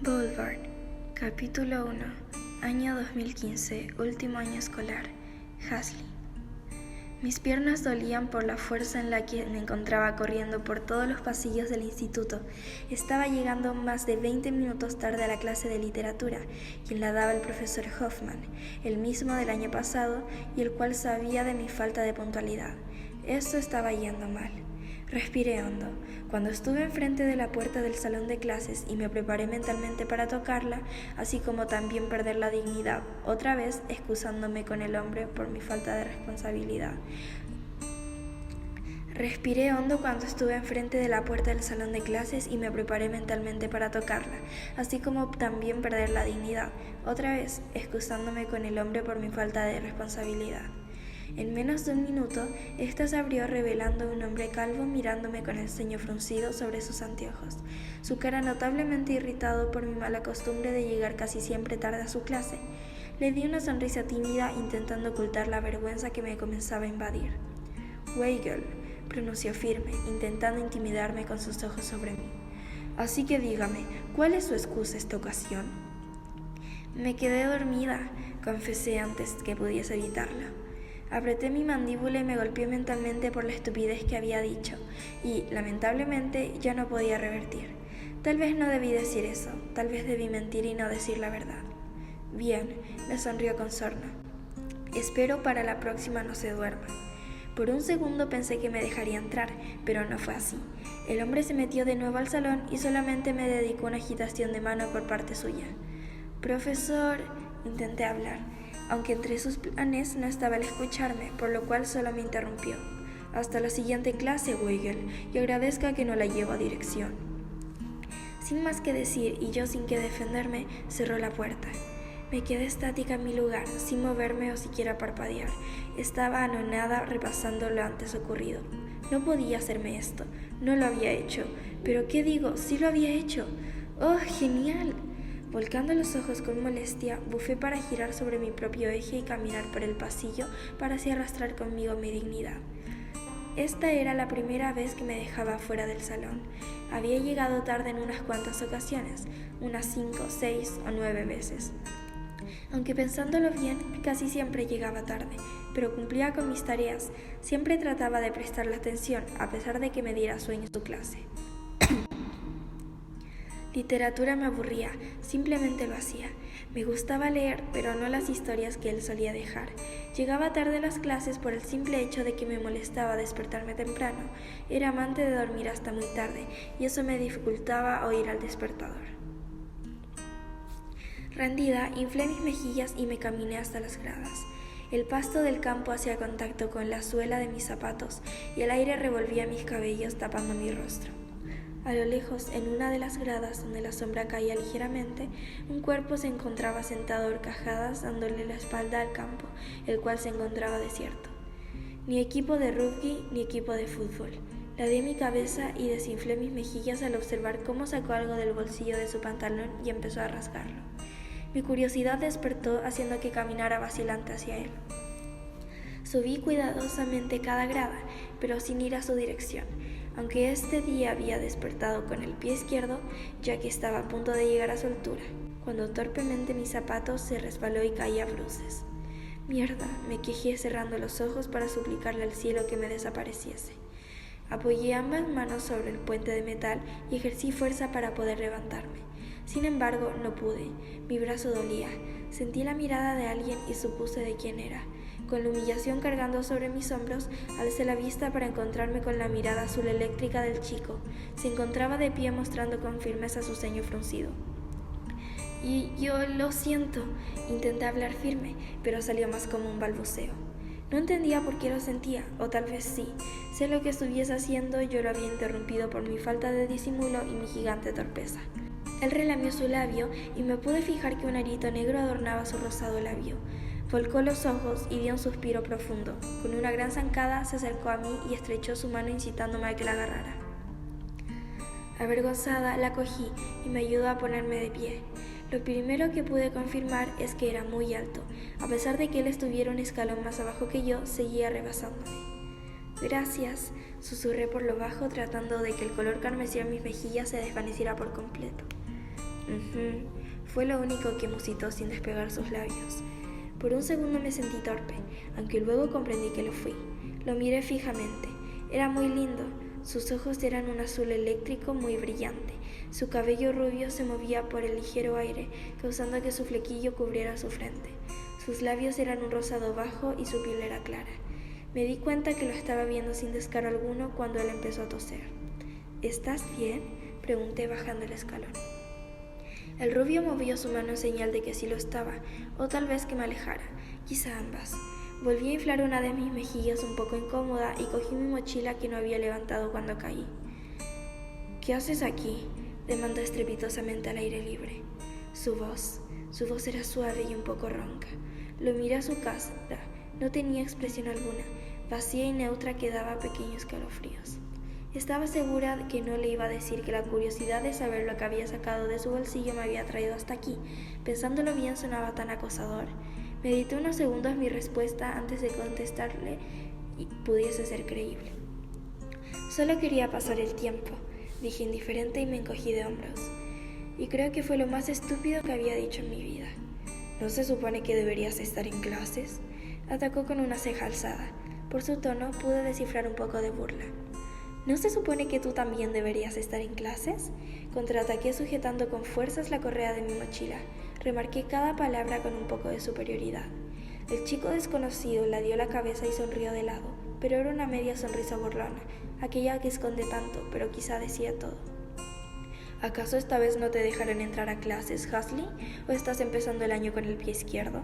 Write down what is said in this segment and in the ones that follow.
Boulevard, capítulo 1, año 2015, último año escolar, Hasley. Mis piernas dolían por la fuerza en la que me encontraba corriendo por todos los pasillos del instituto. Estaba llegando más de 20 minutos tarde a la clase de literatura, quien la daba el profesor Hoffman, el mismo del año pasado y el cual sabía de mi falta de puntualidad. Esto estaba yendo mal. Respiré hondo. Cuando estuve enfrente de la puerta del salón de clases y me preparé mentalmente para tocarla, así como también perder la dignidad, otra vez excusándome con el hombre por mi falta de responsabilidad. Respiré hondo cuando estuve enfrente de la puerta del salón de clases y me preparé mentalmente para tocarla, así como también perder la dignidad, otra vez excusándome con el hombre por mi falta de responsabilidad. En menos de un minuto, ésta se abrió revelando un hombre calvo mirándome con el ceño fruncido sobre sus anteojos, su cara notablemente irritado por mi mala costumbre de llegar casi siempre tarde a su clase. Le di una sonrisa tímida intentando ocultar la vergüenza que me comenzaba a invadir. «Weigel», pronunció firme, intentando intimidarme con sus ojos sobre mí. «Así que dígame, ¿cuál es su excusa esta ocasión?» «Me quedé dormida», confesé antes que pudiese evitarla. Apreté mi mandíbula y me golpeé mentalmente por la estupidez que había dicho, y, lamentablemente, ya no podía revertir. Tal vez no debí decir eso, tal vez debí mentir y no decir la verdad. «Bien», me sonrió con sorna. «Espero para la próxima no se duerma». Por un segundo pensé que me dejaría entrar, pero no fue así. El hombre se metió de nuevo al salón y solamente me dedicó una agitación de mano por parte suya. «Profesor», intenté hablar, aunque entre sus planes no estaba el escucharme, por lo cual solo me interrumpió. «Hasta la siguiente clase, Weigel, y agradezca que no la llevo a dirección». Sin más que decir y yo sin que defenderme, cerró la puerta. Me quedé estática en mi lugar, sin moverme o siquiera parpadear. Estaba anonada repasando lo antes ocurrido. No podía hacerme esto, no lo había hecho. ¿Pero qué digo? ¡Sí lo había hecho! ¡Oh, genial! Volcando los ojos con molestia, bufé para girar sobre mi propio eje y caminar por el pasillo para así arrastrar conmigo mi dignidad. Esta era la primera vez que me dejaba fuera del salón. Había llegado tarde en unas cuantas ocasiones, unas 5, 6 o 9 veces. Aunque pensándolo bien, casi siempre llegaba tarde, pero cumplía con mis tareas. Siempre trataba de prestarle atención, a pesar de que me diera sueño su clase. Literatura me aburría, simplemente lo hacía. Me gustaba leer, pero no las historias que él solía dejar. Llegaba tarde a las clases por el simple hecho de que me molestaba despertarme temprano. Era amante de dormir hasta muy tarde, y eso me dificultaba oír al despertador. Rendida, inflé mis mejillas y me caminé hasta las gradas. El pasto del campo hacía contacto con la suela de mis zapatos, y el aire revolvía mis cabellos tapando mi rostro. A lo lejos, en una de las gradas donde la sombra caía ligeramente, un cuerpo se encontraba sentado a horcajadas dándole la espalda al campo, el cual se encontraba desierto. Ni equipo de rugby ni equipo de fútbol. Ladeé mi cabeza y desinflé mis mejillas al observar cómo sacó algo del bolsillo de su pantalón y empezó a rasgarlo. Mi curiosidad despertó haciendo que caminara vacilante hacia él. Subí cuidadosamente cada grada, pero sin ir a su dirección. Aunque este día había despertado con el pie izquierdo, ya que estaba a punto de llegar a su altura, cuando torpemente mi zapato se resbaló y caí a bruces. «Mierda», me quejé cerrando los ojos para suplicarle al cielo que me desapareciese. Apoyé ambas manos sobre el puente de metal y ejercí fuerza para poder levantarme. Sin embargo, no pude. Mi brazo dolía. Sentí la mirada de alguien y supuse de quién era. Con la humillación cargando sobre mis hombros, alcé la vista para encontrarme con la mirada azul eléctrica del chico. Se encontraba de pie mostrando con firmeza su ceño fruncido. «Y yo lo siento», intenté hablar firme, pero salió más como un balbuceo. No entendía por qué lo sentía, o tal vez sí. Sé lo que estuviese haciendo, yo lo había interrumpido por mi falta de disimulo y mi gigante torpeza. Él relamió su labio y me pude fijar que un arito negro adornaba su rosado labio. Volcó los ojos y dio un suspiro profundo. Con una gran zancada se acercó a mí y estrechó su mano incitándome a que la agarrara. Avergonzada, la cogí y me ayudó a ponerme de pie. Lo primero que pude confirmar es que era muy alto. A pesar de que él estuviera un escalón más abajo que yo, seguía rebasándome. «Gracias», susurré por lo bajo tratando de que el color carmesí en mis mejillas se desvaneciera por completo. Fue lo único que musitó sin despegar sus labios. Por un segundo me sentí torpe, aunque luego comprendí que lo fui. Lo miré fijamente. Era muy lindo. Sus ojos eran un azul eléctrico muy brillante. Su cabello rubio se movía por el ligero aire, causando que su flequillo cubriera su frente. Sus labios eran un rosado bajo y su piel era clara. Me di cuenta que lo estaba viendo sin descaro alguno cuando él empezó a toser. ¿Estás bien?, pregunté bajando el escalón. El rubio movió su mano en señal de que sí lo estaba, o tal vez que me alejara, quizá ambas. Volví a inflar una de mis mejillas un poco incómoda y cogí mi mochila que no había levantado cuando caí. ¿Qué haces aquí?, demandó estrepitosamente al aire libre. Su voz era suave y un poco ronca. Lo miré a su cara, no tenía expresión alguna, vacía y neutra que daba pequeños escalofríos. Estaba segura de que no le iba a decir que la curiosidad de saber lo que había sacado de su bolsillo me había traído hasta aquí. Pensándolo bien, sonaba tan acosador. Medité unos segundos mi respuesta antes de contestarle y pudiese ser creíble. Solo quería pasar el tiempo, dije indiferente y me encogí de hombros. Y creo que fue lo más estúpido que había dicho en mi vida. ¿No se supone que deberías estar en clases?, atacó con una ceja alzada. Por su tono pude descifrar un poco de burla. ¿No se supone que tú también deberías estar en clases?, contraataqué sujetando con fuerzas la correa de mi mochila. Remarqué cada palabra con un poco de superioridad. El chico desconocido la dio la cabeza y sonrió de lado, pero era una media sonrisa burlona, aquella que esconde tanto, pero quizá decía todo. ¿Acaso esta vez no te dejarán entrar a clases, Hasley? ¿O estás empezando el año con el pie izquierdo?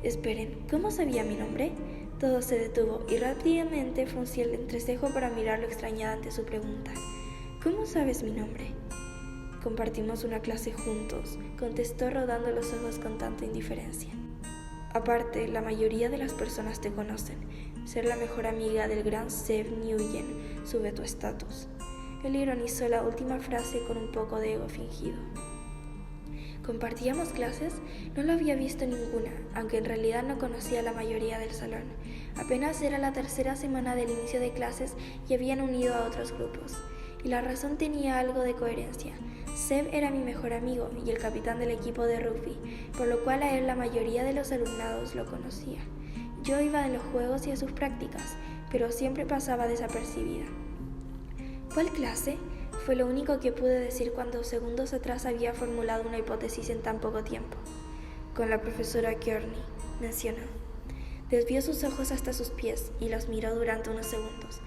Esperen, ¿cómo sabía mi nombre? Todo se detuvo y rápidamente fruncí el entrecejo para mirarlo extrañada ante su pregunta. ¿Cómo sabes mi nombre? Compartimos una clase juntos, contestó rodando los ojos con tanta indiferencia. Aparte, la mayoría de las personas te conocen. Ser la mejor amiga del gran Seb Nguyen sube tu estatus. Él ironizó la última frase con un poco de ego fingido. ¿Compartíamos clases? No lo había visto ninguna, aunque en realidad no conocía a la mayoría del salón. Apenas era la tercera semana del inicio de clases y habían unido a otros grupos. Y la razón tenía algo de coherencia. Seb era mi mejor amigo y el capitán del equipo de rugby, por lo cual a él la mayoría de los alumnados lo conocía. Yo iba a los juegos y a sus prácticas, pero siempre pasaba desapercibida. ¿Cuál clase? Fue lo único que pude decir cuando segundos atrás había formulado una hipótesis en tan poco tiempo. Con la profesora Kearney, mencionó. Desvió sus ojos hasta sus pies y los miró durante unos segundos.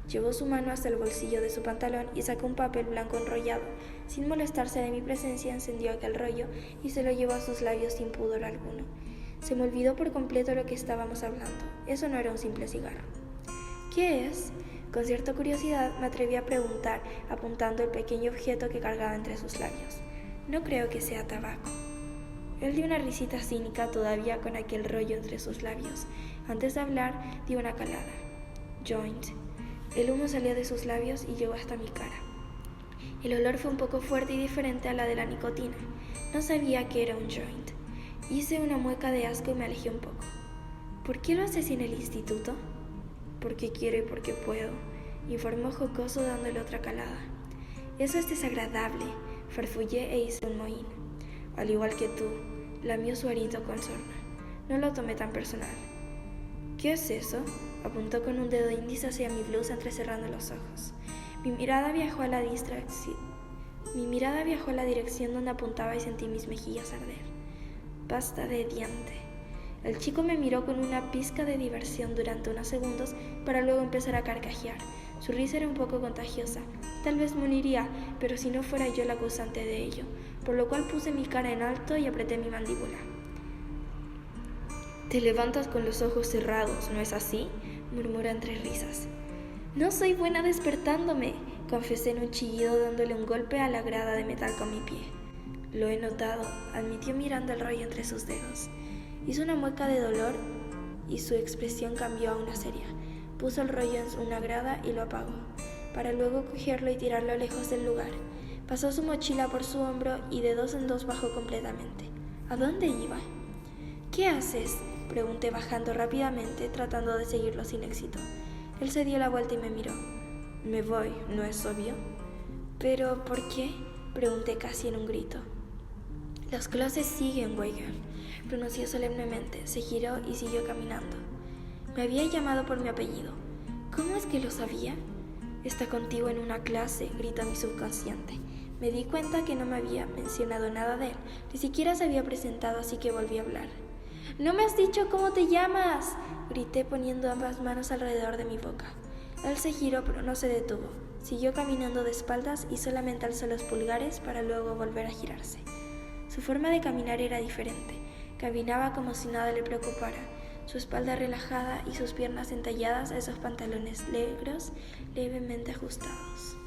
Llevó su mano hasta el bolsillo de su pantalón y sacó un papel blanco enrollado. Sin molestarse de mi presencia, encendió aquel rollo y se lo llevó a sus labios sin pudor alguno. Se me olvidó por completo lo que estábamos hablando. Eso no era un simple cigarro. ¿Qué es? Con cierta curiosidad me atreví a preguntar, apuntando el pequeño objeto que cargaba entre sus labios. No creo que sea tabaco. Él dio una risita cínica todavía con aquel rollo entre sus labios. Antes de hablar, dio una calada. Joint. El humo salió de sus labios y llegó hasta mi cara. El olor fue un poco fuerte y diferente a la de la nicotina. No sabía que era un joint. Hice una mueca de asco y me alejé un poco. ¿Por qué lo haces en el instituto? Porque quiero y porque puedo, informó jocoso dándole otra calada. Eso es desagradable, farfullé e hice un mohín. Al igual que tú, lamió su arito con sorna. No lo tomé tan personal. ¿Qué es eso? Apuntó con un dedo índice hacia mi blusa entrecerrando los ojos. Mi mirada viajó a la dirección donde apuntaba y sentí mis mejillas arder. Pasta de diente. El chico me miró con una pizca de diversión durante unos segundos para luego empezar a carcajear. Su risa era un poco contagiosa. Tal vez me uniría, pero si no fuera yo la acusante de ello, por lo cual puse mi cara en alto y apreté mi mandíbula. Te levantas con los ojos cerrados, ¿no es así?, murmuró entre risas. No soy buena despertándome, confesé en un chillido dándole un golpe a la grada de metal con mi pie. Lo he notado, admitió mirando el rollo entre sus dedos. Hizo una mueca de dolor y su expresión cambió a una seria. Puso el rollo en una grada y lo apagó, para luego cogerlo y tirarlo lejos del lugar. Pasó su mochila por su hombro y de dos en dos bajó completamente. ¿A dónde iba? ¿Qué haces?, pregunté bajando rápidamente, tratando de seguirlo sin éxito. Él se dio la vuelta y me miró. Me voy, ¿no es obvio? ¿Pero por qué?, pregunté casi en un grito. Las clases siguen, Weiger, pronunció solemnemente. Se giró y siguió caminando. Me había llamado por mi apellido. ¿Cómo es que lo sabía? Está contigo en una clase, gritó mi subconsciente. Me di cuenta que no me había mencionado nada de él, ni siquiera se había presentado, así que volví a hablar. «¡No me has dicho cómo te llamas!», grité poniendo ambas manos alrededor de mi boca. Él se giró pero no se detuvo. Siguió caminando de espaldas y solamente alzó los pulgares para luego volver a girarse. Su forma de caminar era diferente. Caminaba como si nada le preocupara, su espalda relajada y sus piernas entalladas a esos pantalones negros levemente ajustados.